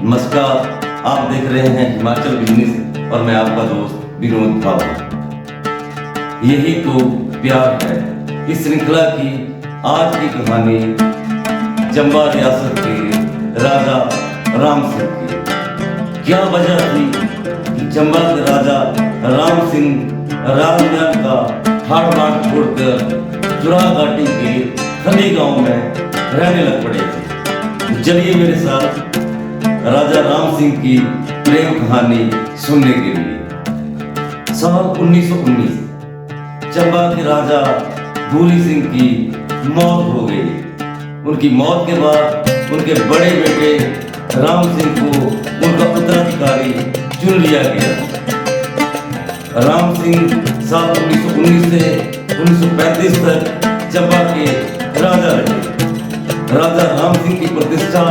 नमस्कार, आप देख रहे हैं हिमाचल बिजनेस और मैं आपका दोस्त विनोद भाव। यही तो प्यार है। इस श्रृंखला की आज की कहानी चंबा रियासत के राजा राम सिंह की। क्या वजह थी कि चंबा के राजा राम सिंह राजमहल का ठाट बाट छोड़कर चुरा घाटी के खली गांव में रहने लग पड़े थे। चलिए मेरे साथ राजा राम सिंह की प्रेम कहानी सुनने के लिए। साल 1919 चंबा के राजा भूरी सिंह की मौत हो गई। उनकी मौत के बाद उनके बड़े बेटे राम सिंह को उनका उत्तराधिकारी चुन लिया गया। राम सिंह साल 1919 से 1935 तक चंबा के राजा रहे। राजा राम सिंह की प्रतिष्ठा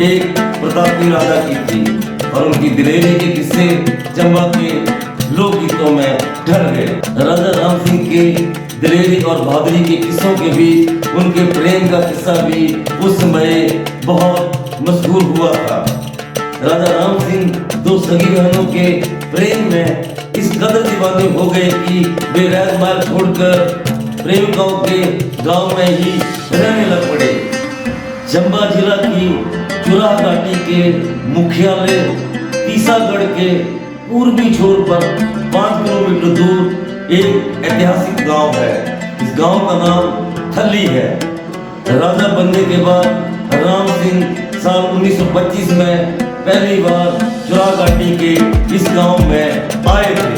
एक प्रतापी राजा की थी और उनकी दिलेरी के किस्से चंबा के लोकगीतों में ढल गए। राजा राम सिंह के दिलेरी और बहादुरी के किस्सों के बीच उनके प्रेम का किस्सा भी उस समय बहुत मशहूर हुआ था। राजा राम सिंह दो सगी बहनों के प्रेम में इस कदर दीवाने हो गए कि वे राजमहल छोड़कर प्रेमिकाओं के गांव में ही रहने लग पड़े। चंबा जिला की चुरा घाटी के मुख्यालय तीसागढ़ के पूर्वी छोर पर 5 किलोमीटर दूर एक ऐतिहासिक गांव है। इस गांव का नाम थली है। राजा बनने के बाद राम सिंह साल 1925 में पहली बार चुरा घाटी के इस गांव में आए थे।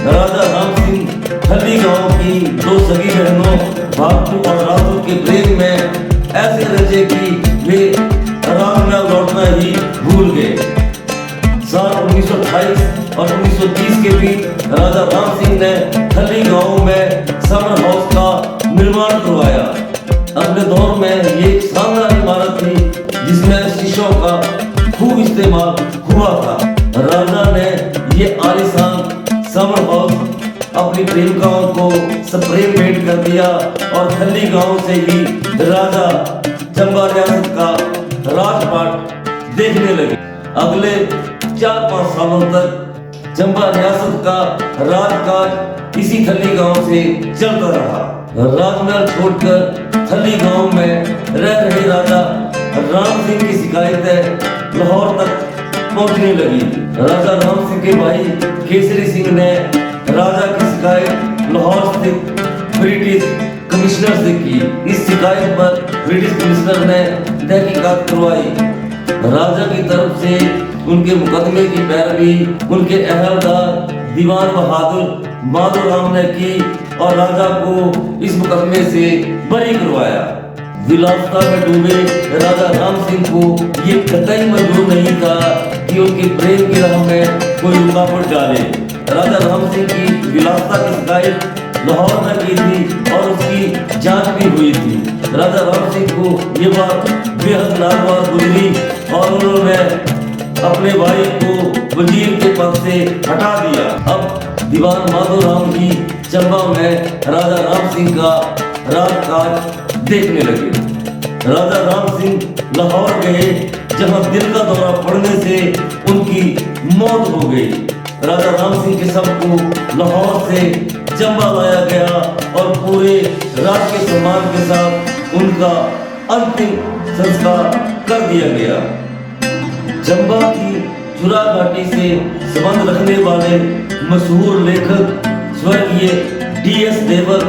राजा राम सिंह थली गांव की दो सगी बहनों भागटू और राजू के प्रेम में ऐसे रचे कि वे राजमहल लौटना ही भूल गए। साल 1928 और 1930 के बीच राजा राम सिंह ने थली गांव में समर हाउस का निर्माण करवाया। अगले दौर में ये एक शानदार इमारत थी जिसमें शीशों का खूब इस्तेमाल हुआ था। राजा ने ये आलीशान समर हाउस अपनी प्रेमिकाओं को स्प्रे पेंट कर दिया और थली गांव से ही राजा चंबा रियासत का राजपाट देखने लगे। अगले 4-5 सालों तक चंबा रियासत का राजकाज इसी थली गांव से चलता रहा। राजमहल छोड़कर थली गांव में रह रहे राजा राम सिंह की शिकायतें लाहौर तक पहुंचने लगी। राजा राम सिंह के भाई केसरी सिंह ने राजा की शिकायत लाहौर स्थित ब्रिटिश कमिश्नर से की। इस शिकायत पर ब्रिटिश कमिश्नर ने तहकीकात करवाई। राजा की तरफ से उनके मुकदमे की पैरवी उनके अहलदार दीवान बहादुर माधोराम ने की और राजा को इस मुकदमे से बरी करवाया। विलासिता में डूबे राजा राम सिंह को ये कतई मंजूर नहीं था कि उनके प्रेम की राह में कोई रुकावट डाले। राजा राम सिंह की विलासिता की शिकायत लाहौर में की थी और उसकी जांच भी हुई थी। राजा राम सिंह को ये बात बेहद नागवार गुजरी और उन्होंने अपने भाई को वजीर के पद से हटा दिया। अब दीवान माधोराम ही चंबा में राजा राम सिंह का राजकाज देखने लगे। राजा राम सिंह लाहौर गए जहां दिल का दौरा पड़ने से उनकी मौत हो गई। राजा राम सिंह के शव को लाहौर से चंबा लाया गया और पूरे राजकीय सम्मान के साथ उनका अंतिम संस्कार कर दिया गया। चंबा की चुरा घाटी से संबंध रखने वाले मशहूर लेखक स्वर्गीय DS देवर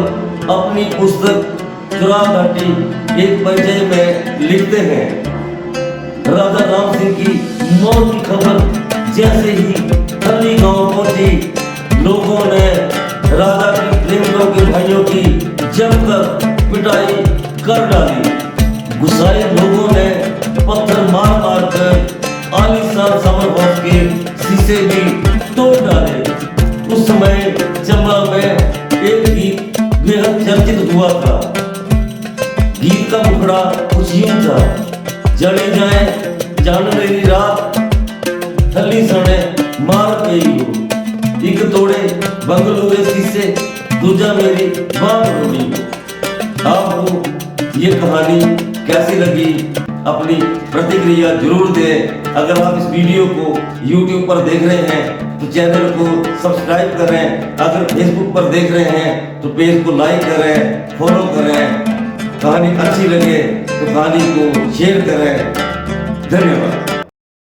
अपनी पुस्तक चुरा घाटी एक परिचय में लिखते हैं, राजा राम सिंह की मौत की खबर जैसे ही थली गांव पहुंची, लोगों ने राजा की प्रेमिकों के भाइयों की जमकर पिटाई कर डाली। गुस्साए लोगों ने पत्थर मार मार कर आलीशान समर हाउस के शीशे भी तोड़ डाले। उस समय चंबा में एक गीत बेहद चर्चित हुआ था। गीत का मुखड़ा कुछ यूं था, जले जाए जान मेरी रात, थली सने मार गई हो, एक तोड़े बंगलू के शीशे, दूजा मेरी बात होनी हो। आपको ये कहानी कैसी लगी अपनी प्रतिक्रिया जरूर दें। अगर आप इस वीडियो को YouTube पर देख रहे हैं तो चैनल को सब्सक्राइब करें, अगर फेसबुक पर देख रहे हैं तो पेज को लाइक करें, फॉलो करें। कहानी अच्छी लगे तो कहानी को शेयर करें। धन्यवाद।